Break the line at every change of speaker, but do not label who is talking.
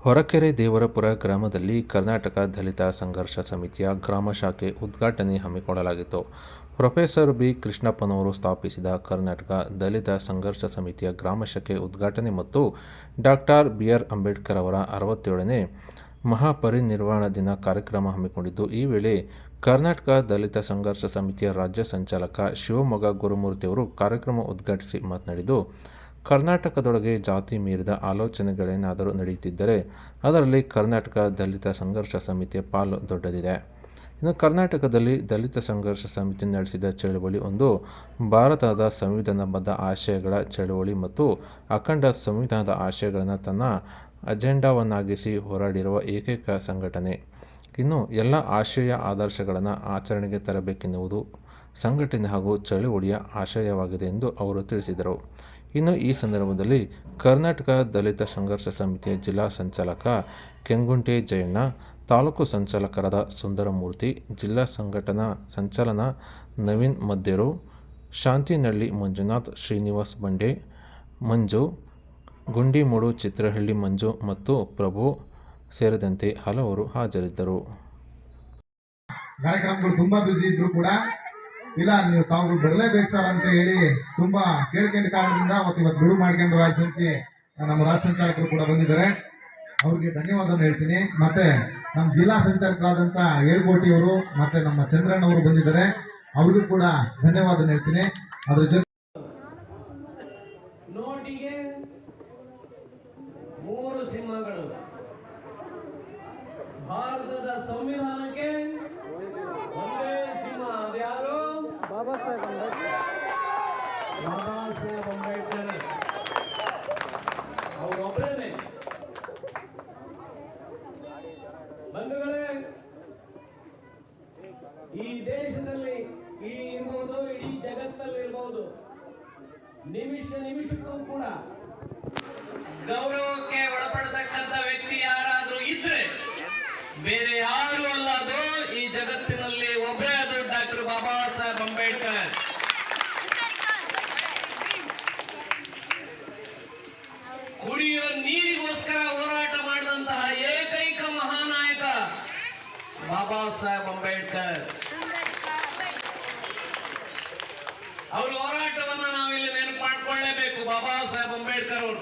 ಹೊರಕೆರೆ ದೇವರಪುರ ಗ್ರಾಮದಲ್ಲಿ ಕರ್ನಾಟಕ ದಲಿತ ಸಂಘರ್ಷ ಸಮಿತಿಯ ಗ್ರಾಮ ಶಾಖೆ ಉದ್ಘಾಟನೆ ಹಮ್ಮಿಕೊಳ್ಳಲಾಗಿತ್ತು. Professor B. ಕೃಷ್ಣಪ್ಪನವರು ಸ್ಥಾಪಿಸಿದ ಕರ್ನಾಟಕ ದಲಿತ ಸಂಘರ್ಷ ಸಮಿತಿಯ ಗ್ರಾಮ ಶಾಖೆ ಉದ್ಘಾಟನೆ ಮತ್ತು ಡಾಕ್ಟರ್ ಬಿ. ಆರ್. ಅಂಬೇಡ್ಕರ್ ಅವರ 67ನೇ ಮಹಾಪರಿನಿರ್ವಾಣ ದಿನ ಕಾರ್ಯಕ್ರಮ ಹಮ್ಮಿಕೊಂಡಿದ್ದು, ಈ ವೇಳೆ ಕರ್ನಾಟಕ ದಲಿತ ಸಂಘರ್ಷ ಸಮಿತಿಯ ರಾಜ್ಯ ಸಂಚಾಲಕ ಶಿವಮೊಗ್ಗ ಗುರುಮೂರ್ತಿಯವರು ಕಾರ್ಯಕ್ರಮ ಉದ್ಘಾಟಿಸಿ ಮಾತನಾಡಿದ್ದು, ಕರ್ನಾಟಕದೊಳಗೆ ಜಾತಿ ಮೀರಿದ ಆಲೋಚನೆಗಳೇನಾದರೂ ನಡೆಯುತ್ತಿದ್ದರೆ ಅದರಲ್ಲಿ ಕರ್ನಾಟಕ ದಲಿತ ಸಂಘರ್ಷ ಸಮಿತಿಯ ಪಾಲು ದೊಡ್ಡದಿದೆ. ಇನ್ನು ಕರ್ನಾಟಕದಲ್ಲಿ ದಲಿತ ಸಂಘರ್ಷ ಸಮಿತಿ ನಡೆಸಿದ ಚಳವಳಿ ಒಂದು ಭಾರತದ ಸಂವಿಧಾನಬದ್ಧ ಆಶಯಗಳ ಚಳವಳಿ ಮತ್ತು ಅಖಂಡ ಸಂವಿಧಾನದ ಆಶಯಗಳನ್ನು ತನ್ನ ಅಜೆಂಡಾವನ್ನಾಗಿಸಿ ಹೋರಾಡಿರುವ ಏಕೈಕ ಸಂಘಟನೆ. ಇನ್ನು ಎಲ್ಲ ಆಶಯ ಆದರ್ಶಗಳನ್ನು ಆಚರಣೆಗೆ ತರಬೇಕೆನ್ನುವುದು ಸಂಘಟನೆ ಹಾಗೂ ಚಳವಳಿಯ ಆಶಯವಾಗಿದೆ ಎಂದು ಅವರು ತಿಳಿಸಿದರು. ಇನ್ನು ಈ ಸಂದರ್ಭದಲ್ಲಿ ಕರ್ನಾಟಕ ದಲಿತ ಸಂಘರ್ಷ ಸಮಿತಿಯ ಜಿಲ್ಲಾ ಸಂಚಾಲಕ ಕೆಂಗುಂಟೆ ಜಯಣ್ಣ, ತಾಲೂಕು ಸಂಚಾಲಕರಾದ ಸುಂದರಮೂರ್ತಿ, ಜಿಲ್ಲಾ ಸಂಘಟನಾ ಸಂಚಾಲನ ನವೀನ್ ಮದ್ದೇರು, ಶಾಂತಿನಳ್ಳಿ ಮಂಜುನಾಥ್, ಶ್ರೀನಿವಾಸ್ ಬಂಡೆ, ಮಂಜು, ಗುಂಡಿಮೂಡು ಚಿತ್ರಹಳ್ಳಿ ಮಂಜು ಮತ್ತು ಪ್ರಭು ಸೇರಿದಂತೆ ಹಲವರು ಹಾಜರಿದ್ದರು.
ಕಾರ್ಯಕ್ರಮಗಳು ತುಂಬಾ ಬಿಸಿ ಇದ್ರು ಕೂಡ ಇಲ್ಲ ನೀವು ತಾವು ಬರಲೇಬೇಕು ಸರ್ ಅಂತ ಹೇಳಿ ತುಂಬಾ ಕೇಳ್ಕೊಂಡ ಕಾರಣದಿಂದ ಇವತ್ತು ಬಿಡುವು ಮಾಡ್ಕೊಂಡು ನಮ್ಮ ರಾಜ್ಯ ಸಂಚಾಲಕರು ಕೂಡ ಬಂದಿದ್ದಾರೆ. ಅವ್ರಿಗೆ ಧನ್ಯವಾದ ಹೇಳ್ತೀನಿ. ಮತ್ತೆ ನಮ್ಮ ಜಿಲ್ಲಾ ಸಂಚಾಲಕರಾದಂತ ಏಳ್ಕೋಟಿ ಅವರು ಮತ್ತೆ ನಮ್ಮ ಚಂದ್ರಣ್ಣ ಅವರು ಬಂದಿದ್ದಾರೆ. ಅವ್ರಿಗೂ ಕೂಡ ಧನ್ಯವಾದ ಹೇಳ್ತೀನಿ. ಅದ್ರ ಜೊತೆ
ನೋಟಿಗೆ 3 ಸಿಂಹಗಳು, ಭಾರತದ ಸಂವಿಧಾನಕ್ಕೆ ಒಂದೇ ಸಿಂಹ, ಅದ್ಯಾರು? ಬಾಬಾ ಸಾಹೇಬ್ ಅಂಬೇಡ್ಕರ್. ಅವರೊಬ್ಬರೇ. ಬಂಧುಗಳೇ, ಈ ದೇಶದಲ್ಲಿ ಇರ್ಬೋದು, ಇಡೀ ಜಗತ್ತಲ್ಲಿ ಇರ್ಬೋದು, ನಿಮಿಷಕ್ಕೂ ಕೂಡ ಗೌರವಕ್ಕೆ ಒಳಪಡತಕ್ಕಂಥ ವ್ಯಕ್ತಿ ಯಾರಾದ್ರೂ ಇದ್ರೆ ಬೇರೆ ಯಾರು ಅಲ್ಲ, ಅದು ಈ ಜಗತ್ತಿನಲ್ಲಿ ಒಬ್ಬರೇ, ಅದು ಡಾಕ್ಟರ್ ಬಾಬಾ ಸಾಹೇಬ್ ಅಂಬೇಡ್ಕರ್. ಕುಡಿಯುವ ನೀರಿಗೋಸ್ಕರ ಹೋರಾಟ ಮಾಡಿದಂತಹ ಏಕೈಕ ಮಹಾನಾಯಕ ಬಾಬಾ ಸಾಹೇಬ್ ಅಂಬೇಡ್ಕರ್. ಅವರ ಹೋರಾಟವನ್ನ ನಾವಿಲ್ಲಿ ನೆನಪು ಮಾಡಿಕೊಳ್ಳಲೇಬೇಕು. ಬಾಬಾ ಸಾಹೇಬ್ ಅಂಬೇಡ್ಕರ್ ಅವರು